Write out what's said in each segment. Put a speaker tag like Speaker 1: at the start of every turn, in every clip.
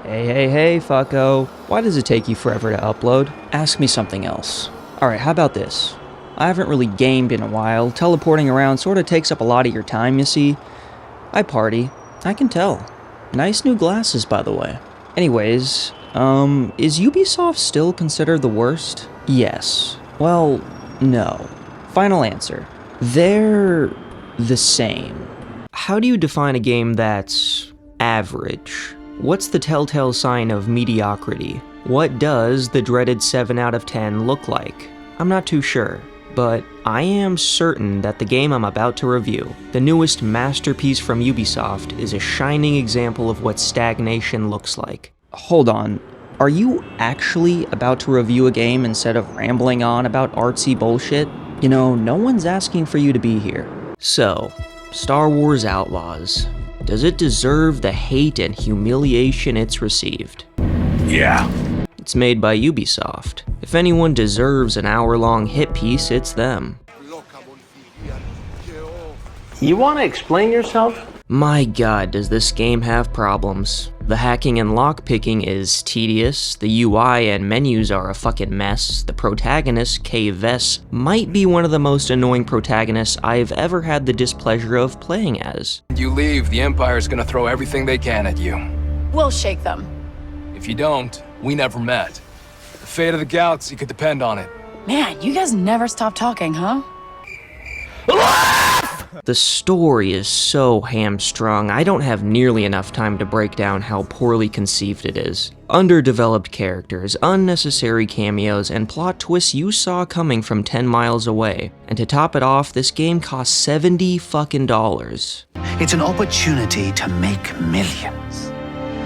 Speaker 1: Hey, fucko. Why does it take you forever to upload? Ask me something else. Alright, how about this? I haven't really gamed in a while. Teleporting around sort of takes up a lot of your time, you see. I party. I can tell. Nice new glasses, by the way. Anyways, is Ubisoft still considered the worst? Yes. Well, no. Final answer. They're the same. How do you define a game that's average? What's the telltale sign of mediocrity? What does the dreaded 7 out of 10 look like? I'm not too sure, but I am certain that the game I'm about to review, the newest masterpiece from Ubisoft, is a shining example of what stagnation looks like. Hold on, are you actually about to review a game instead of rambling on about artsy bullshit? You know, no one's asking for you to be here. So, Star Wars Outlaws. Does it deserve the hate and humiliation it's received?
Speaker 2: Yeah.
Speaker 1: It's made by Ubisoft. If anyone deserves an hour-long hit piece, it's them.
Speaker 2: You want to explain yourself?
Speaker 1: My god, does this game have problems. The hacking and lockpicking is tedious, the UI and menus are a fucking mess, the protagonist, Kay Vess, might be one of the most annoying protagonists I've ever had the displeasure of playing as.
Speaker 3: You leave, the Empire's gonna throw everything they can at you.
Speaker 4: We'll shake them.
Speaker 3: If you don't, we never met. The fate of the galaxy could depend on it.
Speaker 4: Man, you guys never stop talking, huh?
Speaker 1: The story is so hamstrung, I don't have nearly enough time to break down how poorly conceived it is. Underdeveloped characters, unnecessary cameos, and plot twists you saw coming from 10 miles away. And to top it off, this game costs $70 fucking dollars.
Speaker 5: It's an opportunity to make millions.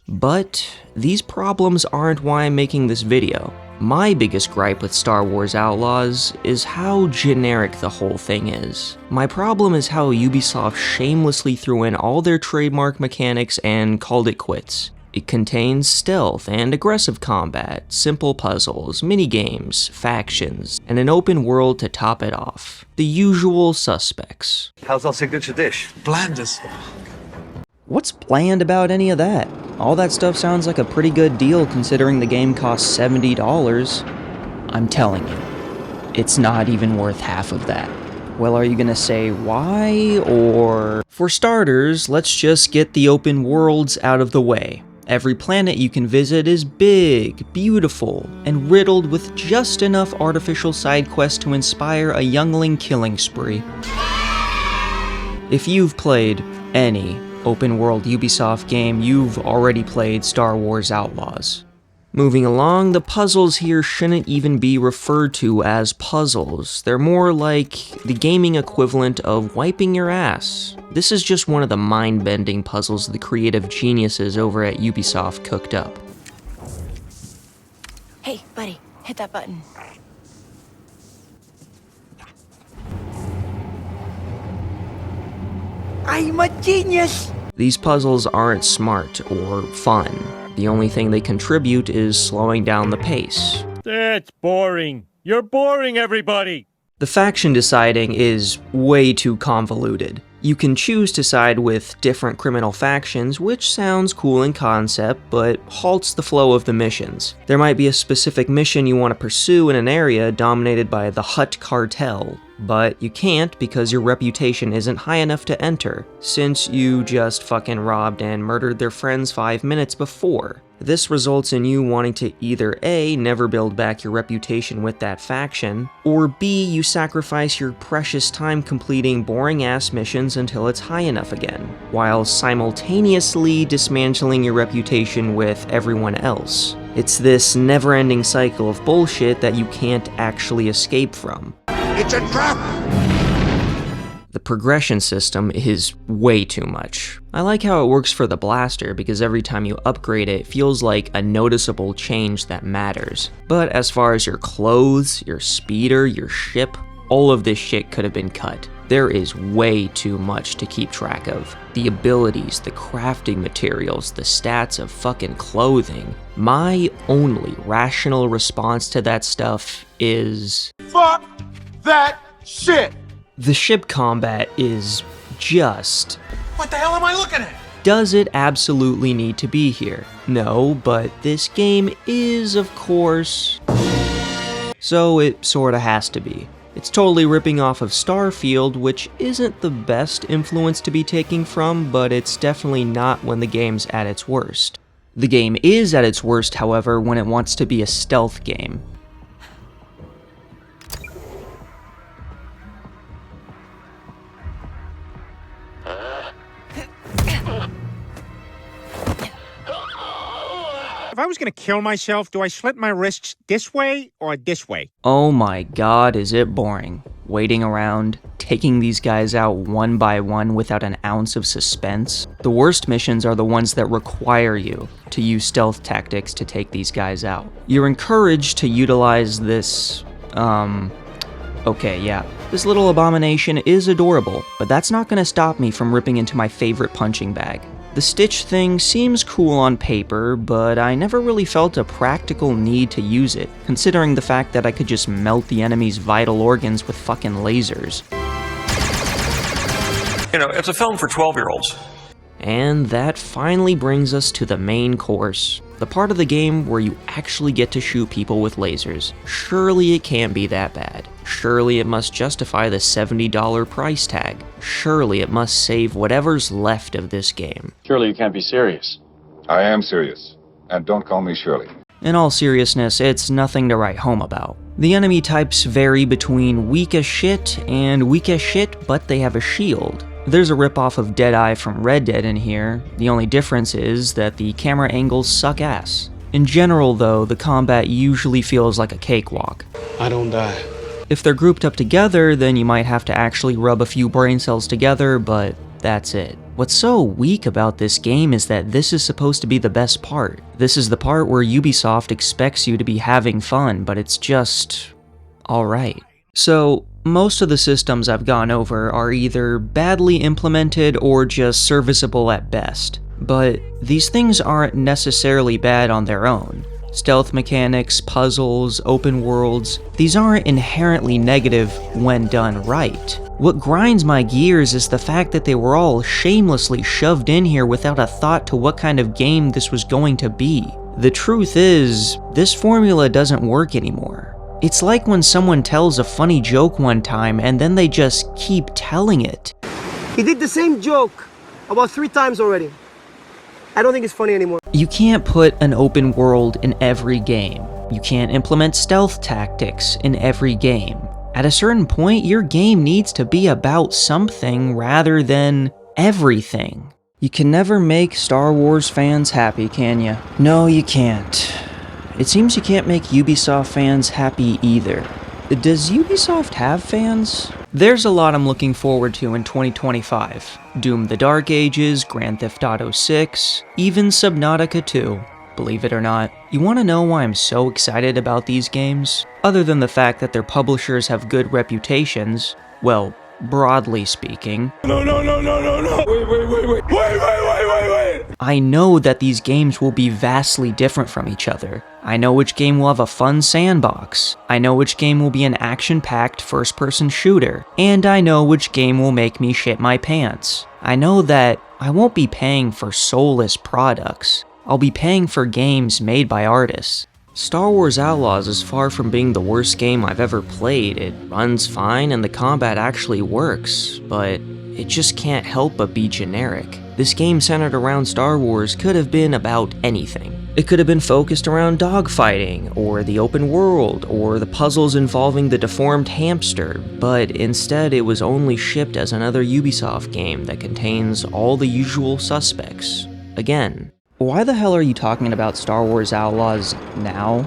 Speaker 1: But these problems aren't why I'm making this video. My biggest gripe with Star Wars Outlaws is how generic the whole thing is. My problem is how Ubisoft shamelessly threw in all their trademark mechanics and called it quits. It contains stealth and aggressive combat, simple puzzles, minigames, factions, and an open world to top it off. The usual suspects.
Speaker 2: How's our signature dish? Bland as fuck.
Speaker 1: What's bland about any of that? All that stuff sounds like a pretty good deal considering the game costs $70. I'm telling you, it's not even worth half of that. Well, are you gonna say why, or... For starters, let's just get the open worlds out of the way. Every planet you can visit is big, beautiful, and riddled with just enough artificial side quests to inspire a youngling killing spree. If you've played any open-world Ubisoft game, you've already played Star Wars Outlaws. Moving along, the puzzles here shouldn't even be referred to as puzzles. They're more like the gaming equivalent of wiping your ass. This is just one of the mind-bending puzzles the creative geniuses over at Ubisoft cooked up.
Speaker 4: Hey, buddy, hit that button.
Speaker 5: I'm a genius!
Speaker 1: These puzzles aren't smart or fun. The only thing they contribute is slowing down the pace.
Speaker 6: That's boring. You're boring, everybody!
Speaker 1: The faction deciding is way too convoluted. You can choose to side with different criminal factions, which sounds cool in concept, but halts the flow of the missions. There might be a specific mission you want to pursue in an area dominated by the Hutt cartel, but you can't because your reputation isn't high enough to enter, since you just fucking robbed and murdered their friends 5 minutes before. This results in you wanting to either A, never build back your reputation with that faction, or B, you sacrifice your precious time completing boring-ass missions until it's high enough again, while simultaneously dismantling your reputation with everyone else. It's this never-ending cycle of bullshit that you can't actually escape from.
Speaker 5: It's a trap!
Speaker 1: The progression system is way too much. I like how it works for the blaster because every time you upgrade it, it feels like a noticeable change that matters. But as far as your clothes, your speeder, your ship, all of this shit could have been cut. There is way too much to keep track of. The abilities, the crafting materials, the stats of fucking clothing. My only rational response to that stuff is...
Speaker 2: Fuck that shit!
Speaker 1: The ship combat is just...
Speaker 2: What the hell am I looking at?
Speaker 1: Does it absolutely need to be here? No, but this game is, of course, so it sorta has to be. It's totally ripping off of Starfield, which isn't the best influence to be taking from, but it's definitely not when the game's at its worst. The game is at its worst, however, when it wants to be a stealth game.
Speaker 7: If I was gonna kill myself, do I slit my wrists this way or this way?
Speaker 1: Oh my god, is it boring. Waiting around, taking these guys out one by one without an ounce of suspense. The worst missions are the ones that require you to use stealth tactics to take these guys out. You're encouraged to utilize this, okay, yeah. This little abomination is adorable, but that's not gonna stop me from ripping into my favorite punching bag. The Stitch thing seems cool on paper, but I never really felt a practical need to use it, considering the fact that I could just melt the enemy's vital organs with fucking lasers.
Speaker 8: You know, it's a film for 12-year-olds.
Speaker 1: And that finally brings us to the main course, the part of the game where you actually get to shoot people with lasers. Surely it can't be that bad. Surely it must justify the $70 price tag. Surely it must save whatever's left of this game.
Speaker 9: Surely you can't be serious.
Speaker 10: I am serious. And don't call me Shirley.
Speaker 1: In all seriousness, it's nothing to write home about. The enemy types vary between weak as shit and weak as shit, but they have a shield. There's a ripoff of Deadeye from Red Dead in here. The only difference is that the camera angles suck ass. In general though, the combat usually feels like a cakewalk.
Speaker 9: I don't die.
Speaker 1: If they're grouped up together, then you might have to actually rub a few brain cells together, but that's it. What's so weak about this game is that this is supposed to be the best part. This is the part where Ubisoft expects you to be having fun, but it's just alright. So, most of the systems I've gone over are either badly implemented or just serviceable at best. But these things aren't necessarily bad on their own. Stealth mechanics, puzzles, open worlds, these aren't inherently negative when done right. What grinds my gears is the fact that they were all shamelessly shoved in here without a thought to what kind of game this was going to be. The truth is, this formula doesn't work anymore. It's like when someone tells a funny joke one time and then they just keep telling it.
Speaker 11: He did the same joke about 3 times already. I don't think it's funny anymore.
Speaker 1: You can't put an open world in every game. You can't implement stealth tactics in every game. At a certain point, your game needs to be about something rather than everything. You can never make Star Wars fans happy, can you? No, you can't. It seems you can't make Ubisoft fans happy either. Does Ubisoft have fans? There's a lot I'm looking forward to in 2025. Doom the Dark Ages, Grand Theft Auto 6, even Subnautica 2. Believe it or not. You want to know why I'm so excited about these games? Other than the fact that their publishers have good reputations, well, broadly speaking.
Speaker 3: No. Wait.
Speaker 1: I know that these games will be vastly different from each other. I know which game will have a fun sandbox. I know which game will be an action-packed first-person shooter. And I know which game will make me shit my pants. I know that I won't be paying for soulless products. I'll be paying for games made by artists. Star Wars Outlaws is far from being the worst game I've ever played. It runs fine and the combat actually works, but it just can't help but be generic. This game centered around Star Wars could have been about anything. It could have been focused around dogfighting, or the open world, or the puzzles involving the deformed hamster, but instead it was only shipped as another Ubisoft game that contains all the usual suspects. Again. Why the hell are you talking about Star Wars Outlaws now?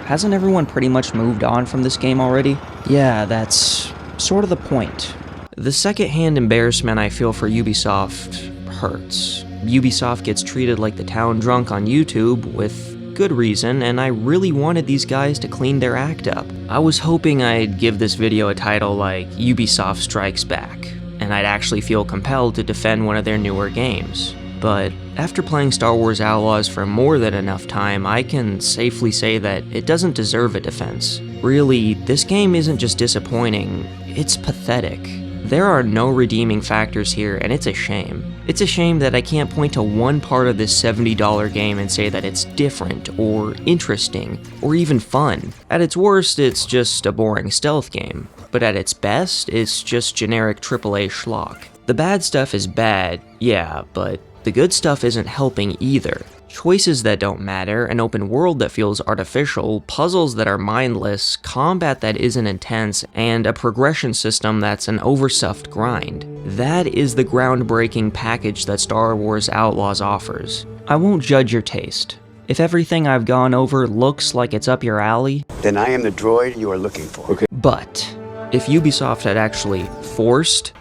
Speaker 1: Hasn't everyone pretty much moved on from this game already? Yeah, that's sort of the point. The secondhand embarrassment I feel for Ubisoft hurts. Ubisoft gets treated like the town drunk on YouTube with good reason, and I really wanted these guys to clean their act up. I was hoping I'd give this video a title like Ubisoft Strikes Back, and I'd actually feel compelled to defend one of their newer games. But after playing Star Wars Outlaws for more than enough time, I can safely say that it doesn't deserve a defense. Really, this game isn't just disappointing, it's pathetic. There are no redeeming factors here, and it's a shame. It's a shame that I can't point to one part of this $70 game and say that it's different, or interesting, or even fun. At its worst, it's just a boring stealth game. But at its best, it's just generic AAA schlock. The bad stuff is bad, yeah, but the good stuff isn't helping either. Choices that don't matter, an open world that feels artificial, puzzles that are mindless, combat that isn't intense, and a progression system that's an overstuffed grind. That is the groundbreaking package that Star Wars Outlaws offers. I won't judge your taste. If everything I've gone over looks like it's up your alley,
Speaker 5: Then I am the droid you are looking for. Okay.
Speaker 1: but if Ubisoft had actually forced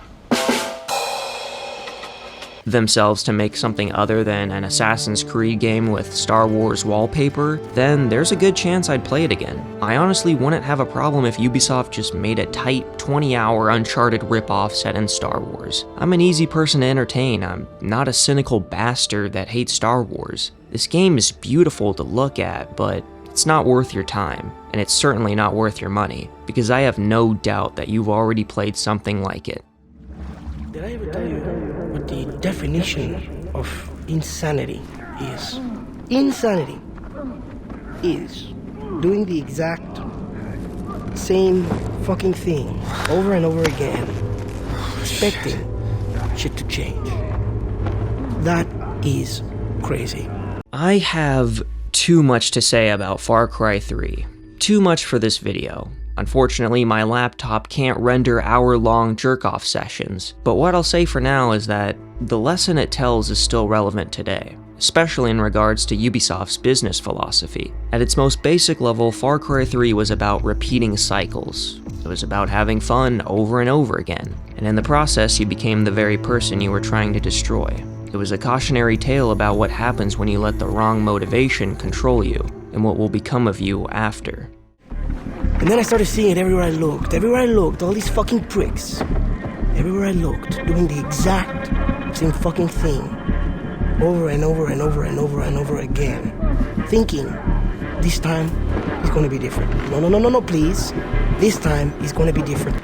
Speaker 1: themselves to make something other than an Assassin's Creed game with Star Wars wallpaper, then there's a good chance I'd play it again. I honestly wouldn't have a problem if Ubisoft just made a tight 20-hour Uncharted ripoff set in Star Wars. I'm an easy person to entertain. I'm not a cynical bastard that hates Star Wars. This game is beautiful to look at, but it's not worth your time, and it's certainly not worth your money, because I have no doubt that you've already played something like it.
Speaker 12: Did I ever tell you what the definition of insanity is? Insanity is doing the exact same fucking thing over and over again, expecting shit to change. That is crazy.
Speaker 1: I have too much to say about Far Cry 3. Too much for this video. Unfortunately, my laptop can't render hour-long jerk-off sessions, but what I'll say for now is that the lesson it tells is still relevant today, especially in regards to Ubisoft's business philosophy. At its most basic level, Far Cry 3 was about repeating cycles. It was about having fun over and over again, and in the process you became the very person you were trying to destroy. It was a cautionary tale about what happens when you let the wrong motivation control you, and what will become of you after.
Speaker 12: And then I started seeing it everywhere I looked, all these fucking pricks. Everywhere I looked, doing the exact same fucking thing. Over and over and over and over and over again. Thinking, this time is gonna be different. No, please. This time is gonna be different.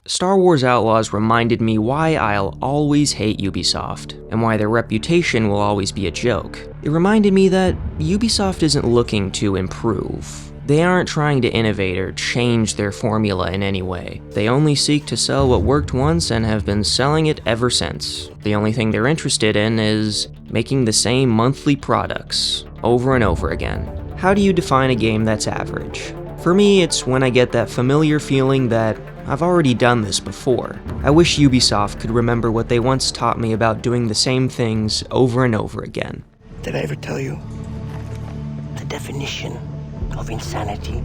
Speaker 1: Star Wars Outlaws reminded me why I'll always hate Ubisoft, and why their reputation will always be a joke. It reminded me that Ubisoft isn't looking to improve. They aren't trying to innovate or change their formula in any way. They only seek to sell what worked once and have been selling it ever since. The only thing they're interested in is making the same monthly products over and over again. How do you define a game that's average? For me, it's when I get that familiar feeling that I've already done this before. I wish Ubisoft could remember what they once taught me about doing the same things over and over again.
Speaker 12: Did I ever tell you the definition of insanity?